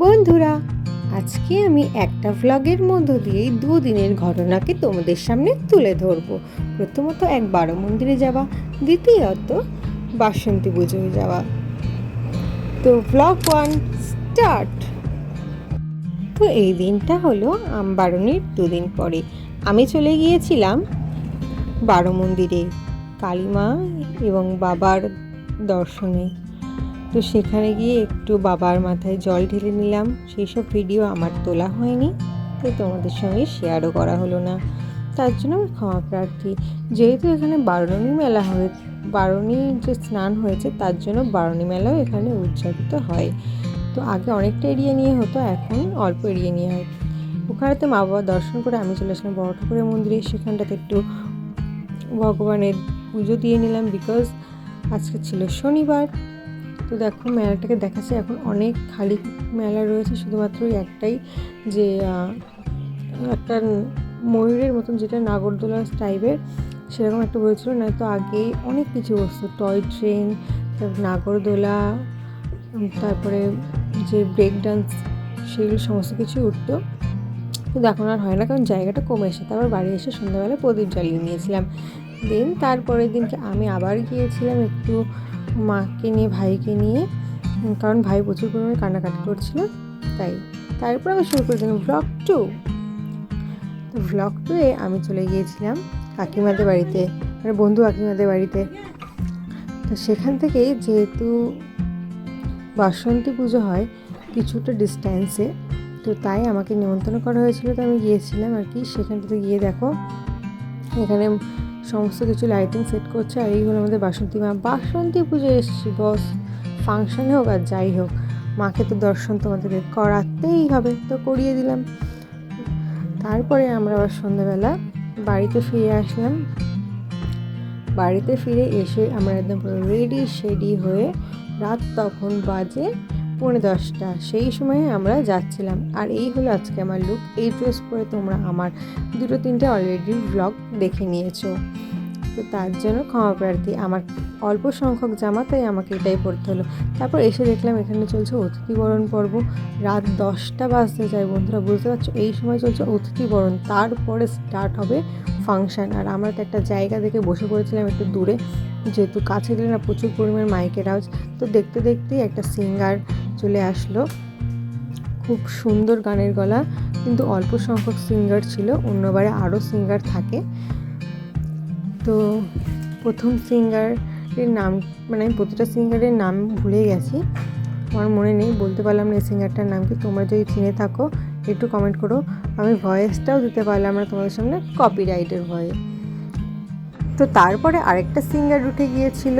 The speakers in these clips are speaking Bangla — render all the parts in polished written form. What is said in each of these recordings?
বন্ধুরা, আজকে আমি একটা ভ্লগের মধ্য দিয়েই দুদিনের ঘটনাকে তোমাদের সামনে তুলে ধরবো। প্রথমত এক বারো মন্দিরে যাওয়া, দ্বিতীয়ত বাসন্তী পুজোয় যাওয়া। তো ভ্লগ 1 স্টার্ট। তো এই দিনটা হলো আমবারণীর দুদিন পরে আমি চলে গিয়েছিলাম বারো মন্দিরে কালীমা এবং বাবার দর্শনে। তো সেখানে গিয়ে একটু বাবার মাথায় জল ঢেলে নিলাম। সেই সব ভিডিও আমার তোলা হয়নি, তাই তোমাদের সঙ্গে শেয়ারও করা হলো না, তার জন্য আমি ক্ষমা প্রার্থী। যেহেতু এখানে বারণী মেলা বারণী যে স্নান হয়েছে তার জন্য বারণী মেলাও এখানে উদযাপিত হয়। তো আগে অনেকটা এরিয়া নিয়ে হতো, এখন অল্প এরিয়া নিয়ে হয়। ওখানেতে মা বাবার দর্শন করে আমি চলে আসলাম বড় ঠাকুরের মন্দিরে। সেখানটাতে একটু ভগবানের পুজো দিয়ে নিলাম, বিকজ আজকে ছিল শনিবার। তো দেখো মেলাটাকে দেখাচ্ছে, এখন অনেক খালি মেলা রয়েছে, শুধুমাত্র একটাই যে একটা ময়ূরের মতন যেটা নাগরদোলা টাইপের সেরকম একটা বলছিল, নয়তো আগে অনেক কিছু বসতো, টয় ট্রেন, তারপর নাগরদোলা, তারপরে যে ব্রেক ডান্স, সেগুলো সমস্ত কিছু উঠতো। কিন্তু এখন আর হয় না, কারণ জায়গাটা কমে এসে। তারপর বাড়ি এসে সন্ধ্যাবেলা প্রদীপ জ্বালিয়ে নিয়েছিলান। দেন তারপরের দিনকে আমি আবার গিয়েছিলাম একটু মাকে নিয়ে, ভাইকে নিয়ে, কারণ ভাই প্রচুর পরিমাণে কান্নাকাটি করছিল, তাই। তারপর আমি শুরু করেছিলাম ভ্লগ 2। তো ভ্লগ 2-এ আমি চলে গিয়েছিলাম কাকিমাদের বাড়িতে, মানে বন্ধু কাকিমাদের বাড়িতে। তো সেখান থেকে যেহেতু বাসন্তী পুজো হয় কিছুটা ডিস্ট্যান্সে, তো তাই আমাকে নিমন্ত্রণ করা হয়েছিল, তো আমি গিয়েছিলাম আর কি। সেখানটাতে গিয়ে দেখো এখানে সমস্ত কিছু লাইটিং সেট করছে, আর এই হলো আমাদের বাসন্তী মা। বাসন্তী পুজো এসেছি বস, ফাংশন হোক আর যাই হোক, মাকে তো দর্শন তোমাদেরকে করাতেই হবে, তো করিয়ে দিলাম। তারপরে আমরা আবার সন্ধ্যাবেলা বাড়িতে ফিরে আসলাম। বাড়িতে ফিরে এসে আমরা একদম পুরো রেডি শেডি হয়ে, রাত তখন বাজে 10:45, সেই সময়ে আমরা যাচ্ছিলাম। আর এই হলো আজকে আমার লুক। এই ড্রেস পরে তোমরা আমার 2-3টে অলরেডি ভ্লগ দেখে নিয়েছো, তো তার জন্য ক্ষমা প্রার্থী। আমার অল্প সংখ্যক জামা, তাই আমাকে এটাই পরতে হলো। তারপর এসে দেখলাম এখানে চলছে অতিথি বরণ পর্ব। রাত 10টা বাজতে যায় বন্ধুরা, বুঝতে পারছো, এই সময় চলছে অতিথি বরণ, তারপরে স্টার্ট হবে ফাংশান। আর আমরা তো একটা জায়গা দেখে বসে পড়েছিলাম একটু দূরে, যেহেতু কাছে গেলে না প্রচুর পরিমাণ মাইকের আওয়াজ। তো দেখতে দেখতেই একটা সিঙ্গার চলে আসলো, খুব সুন্দর গানের গলা, কিন্তু অল্প সংখ্যক সিঙ্গার ছিল, অন্যবারে আরও সিঙ্গার থাকে। তো প্রথম সিঙ্গারের নাম, মানে আমি প্রতিটা সিঙ্গারের নাম ভুলে গেছি, আমার মনে নেই, বলতে পারলাম না এই সিঙ্গারটার নাম কি। তোমরা যদি চিনে থাকো একটু কমেন্ট করো। আমি ভয়েসটাও দিতে পারলাম না তোমাদের সামনে, কপিরাইটের ভয়ে। তো তারপরে আরেকটা সিঙ্গার উঠে গিয়েছিল,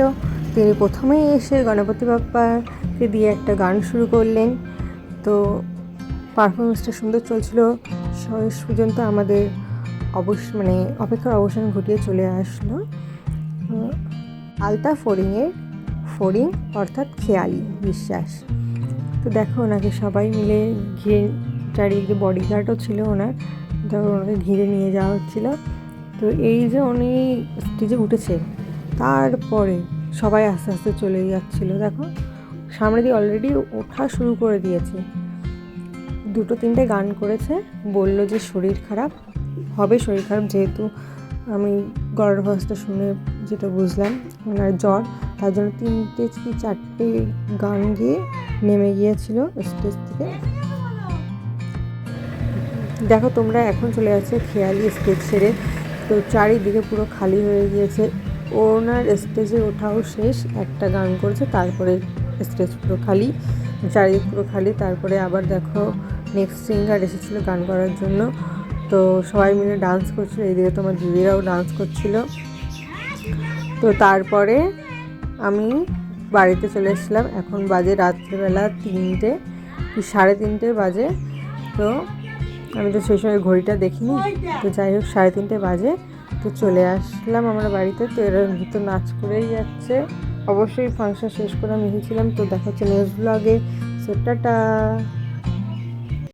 তিনি প্রথমেই এসে গণপতি বাপ্পাকে দিয়ে একটা গান শুরু করলেন। তো পারফরমেন্সটা সুন্দর চলছিল, শেষ পর্যন্ত আমাদের মানে অপেক্ষার অবসান ঘটিয়ে চলে আসলো আলতা ফড়িং অর্থাৎ খেয়ালি বিশ্বাস। তো দেখো ওনাকে সবাই মিলে ঘিরে, চারিদিকে বডিগার্ডও ছিল ওনার, তখন ওনাকে ঘিরে নিয়ে যাওয়া হচ্ছিল। তো এই যে উনি স্টেজে উঠেছে, তারপরে সবাই আস্তে আস্তে চলে যাচ্ছিলো। দেখো সামনে দিয়ে অলরেডি ওঠা শুরু করে দিয়েছে, 2-3টে গান করেছে, বললো যে শরীর খারাপ হবে, যেহেতু আমি গলার ভয়েসটা শুনে যেটা বুঝলাম ওনার জ্বর, তার জন্য 3টে কি 4টে গান গিয়ে নেমে গিয়েছিল স্টেজ থেকে। দেখো তোমরা এখন চলে যাচ্ছে খেয়ালি স্টেজ ছেড়ে, তো চারিদিকে পুরো খালি হয়ে গিয়েছে। ওনার স্টেজে ওঠাও শেষ, একটা গান করেছে, তারপরে স্টেজ পুরো খালি, চারিদিক পুরো খালি। তারপরে আবার দেখো নেক্সট সিঙ্গার এসেছিলো গান করার জন্য, তো সবাই মিলে ডান্স করছিলো, এইদিকে তোমার দিদিরাও ডান্স করছিল। তো তারপরে আমি বাড়িতে চলে এসেছিলাম, এখন বাজে রাত্রিবেলা 3টে কি 3:30 বাজে। তো আমি তো সেই সময় ঘড়িটা দেখিনি, তো যাই হোক 3:30 বাজে, তো চলে আসলাম আমরা বাড়িতে। তো এরা ভিতর নাচ করেই যাচ্ছে, অবশ্যই ফাংশন শেষ করে আমি এসেছিলাম। তো দেখা হচ্ছে নেক্সট ব্লগে, সো টাটা।